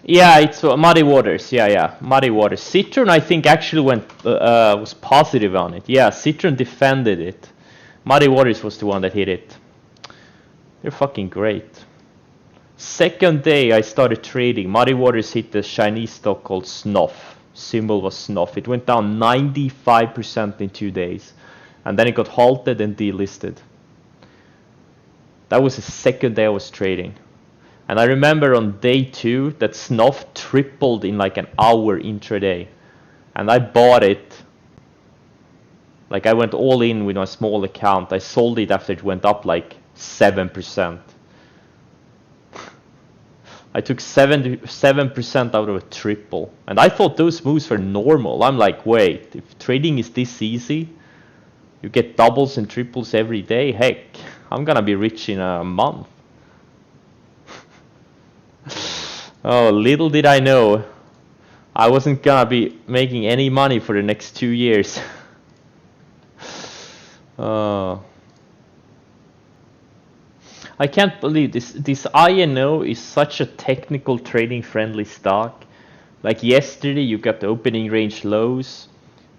Yeah, it's Muddy Waters. Yeah, Muddy Waters. Citron, I think, actually was positive on it. Yeah, Citron defended it. Muddy Waters was the one that hit it. They're fucking great. Second day I started trading, Muddy Waters hit the Chinese stock called Snuff. Symbol was Snuff. It went down 95% in 2 days. And then it got halted and delisted. That was the second day I was trading. And I remember on day 2 that Snuff tripled in like an hour intraday. And I bought it. Like I went all in with my small account. I sold it after it went up like 7%. I took 7% out of a triple. And I thought those moves were normal. I'm like, wait, if trading is this easy, you get doubles and triples every day, heck, I'm gonna be rich in a month. Oh, little did I know, I wasn't gonna be making any money for the next 2 years. Oh. I can't believe this INO is such a technical trading friendly stock. Like yesterday you got the opening range lows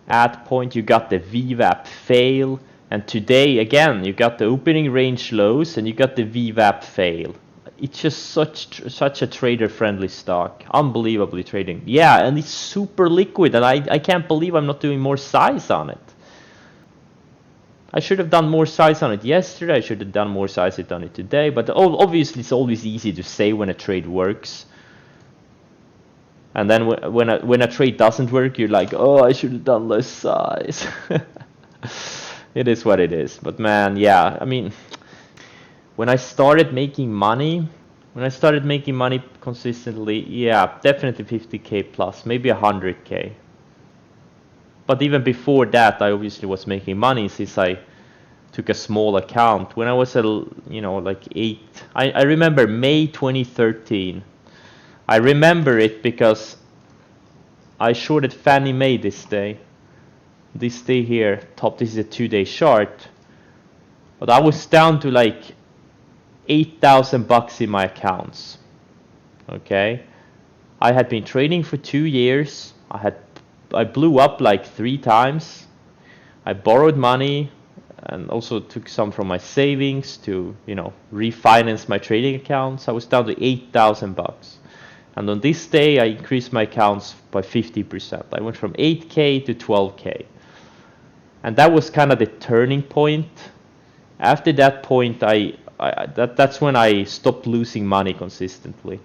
at point, you got the VWAP fail, and today again you got the opening range lows and you got the VWAP fail. It's just such a trader friendly stock. Unbelievably trading. Yeah, and it's super liquid, and I can't believe I'm not doing more size on it. I should have done more size on it yesterday. I should have done more size on it today. But obviously, it's always easy to say when a trade works. And then when a trade doesn't work, you're like, oh, I should have done less size. It is what it is. But man, yeah, I mean, when I started making money consistently, yeah, definitely 50K plus, maybe 100K. But even before that, I obviously was making money since I took a small account. When I was at, like 8, I remember May 2013. I remember it because I shorted Fannie Mae this day. This day here, this is a 2-day chart. But I was down to like 8,000 bucks in my accounts. Okay. I had been trading for 2 years. I blew up like 3 times. I borrowed money and also took some from my savings to, refinance my trading accounts. I was down to 8,000 bucks. And on this day, I increased my accounts by 50%. I went from 8K to 12K. And that was kind of the turning point. After that point, that's when I stopped losing money consistently.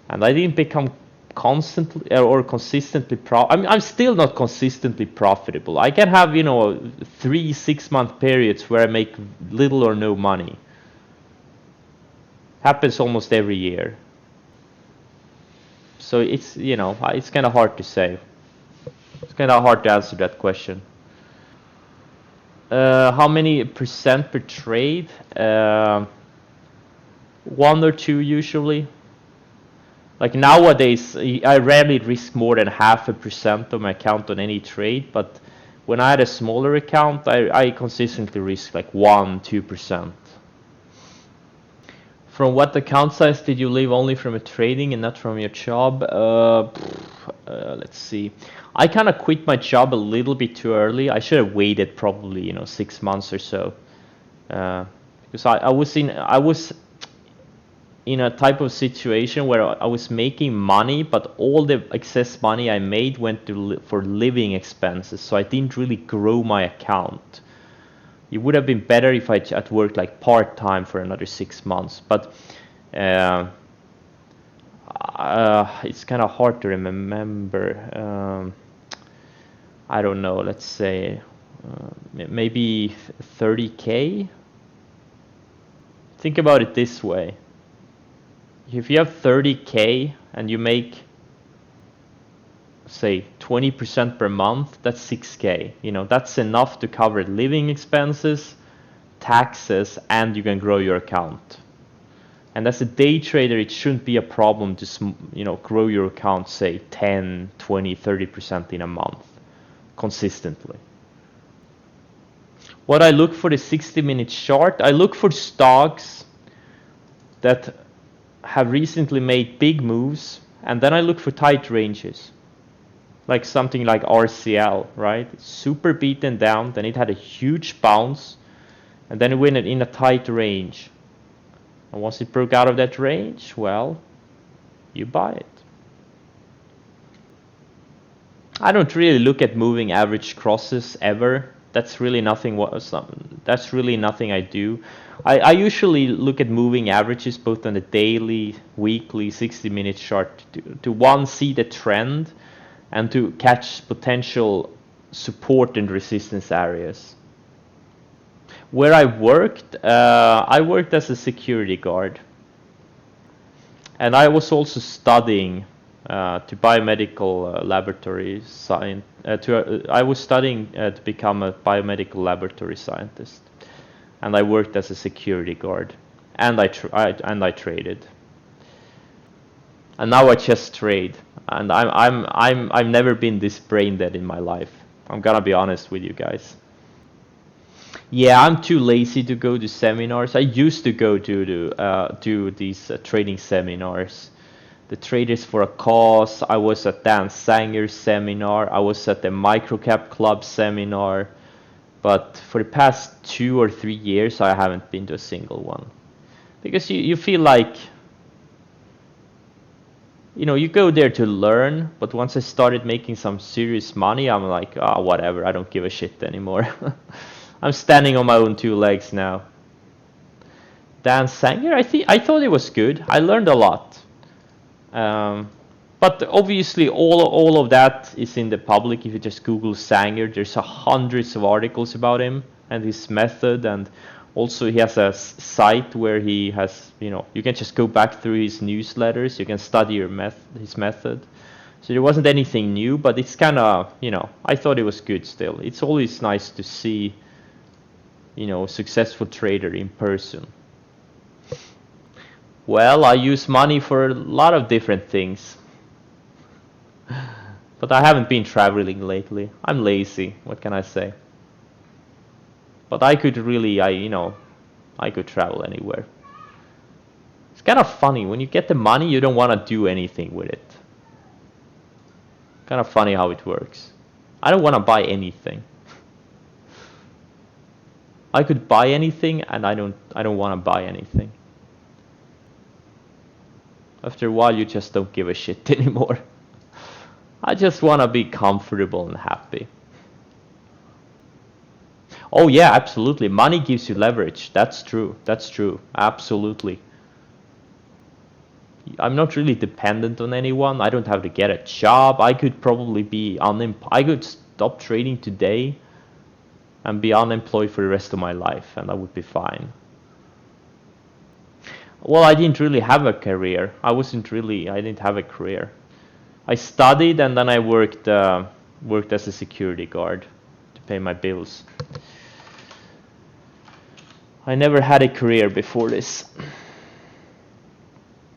And I didn't become consistently I'm still not consistently profitable. I can have 3-6 month periods where I make little or no money. Happens almost every year. So it's it's kind of hard to say. It's kind of hard to answer that question. How many percent per trade? 1 or 2 usually. Like nowadays, I rarely risk more than 0.5% of my account on any trade, but when I had a smaller account, I consistently risk like 1-2%. From what account size did you leave only from a trading and not from your job? Let's see. I kind of quit my job a little bit too early. I should have waited probably 6 months or so, because I was in a type of situation where I was making money, but all the excess money I made went for living expenses, so I didn't really grow my account. It would have been better if I had worked like part-time for another 6 months, but it's kind of hard to remember. I don't know, let's say maybe 30K. Think about it this way. If you have 30K and you make, say, 20% per month, that's 6K. That's enough to cover living expenses, taxes, and you can grow your account. And as a day trader, it shouldn't be a problem to grow your account, say, 10, 20, 30% in a month consistently. What I look for the 60-minute chart, I look for stocks that have recently made big moves, and then I look for tight ranges, like something like RCL, right? It's super beaten down, then it had a huge bounce, and then it went in a tight range. And once it broke out of that range, well, you buy it. I don't really look at moving average crosses ever. That's really nothing. That's really nothing I do. I usually look at moving averages both on the daily, weekly, 60-minute chart to one, see the trend, and to catch potential support and resistance areas. Where I worked as a security guard, and I was also studying to biomedical laboratory science. I was studying to become a biomedical laboratory scientist, and I worked as a security guard, and I traded, and now I just trade, and I've never been this brain dead in my life. I'm gonna be honest with you guys. Yeah, I'm too lazy to go to seminars. I used to go to these trading seminars. The Traders for a Cause. I was at Dan Sanger's seminar. I was at the Microcap Club seminar. But for the past 2 or 3 years, I haven't been to a single one. Because you feel like, you go there to learn, but once I started making some serious money, I'm like, whatever, I don't give a shit anymore. I'm standing on my own 2 legs now. Dan Sanger, I thought it was good. I learned a lot. But obviously all of that is in the public. If you just Google Sanger, there's hundreds of articles about him and his method, and also he has a site where he has, you can just go back through his newsletters, you can study his method. So there wasn't anything new, but it's kind of, I thought it was good still. It's always nice to see, a successful trader in person. Well, I use money for a lot of different things. But I haven't been traveling lately. I'm lazy, what can I say? But I could really, I could travel anywhere. It's kind of funny, when you get the money, you don't want to do anything with it. Kind of funny how it works. I don't want to buy anything. I could buy anything, and I don't want to buy anything. After a while, you just don't give a shit anymore. I just want to be comfortable and happy. Oh yeah, absolutely. Money gives you leverage. That's true. That's true. Absolutely. I'm not really dependent on anyone. I don't have to get a job. I could probably be I could stop trading today and be unemployed for the rest of my life, and I would be fine. Well, I didn't really have a career. I didn't have a career. I studied, and then I worked as a security guard to pay my bills. I never had a career before this.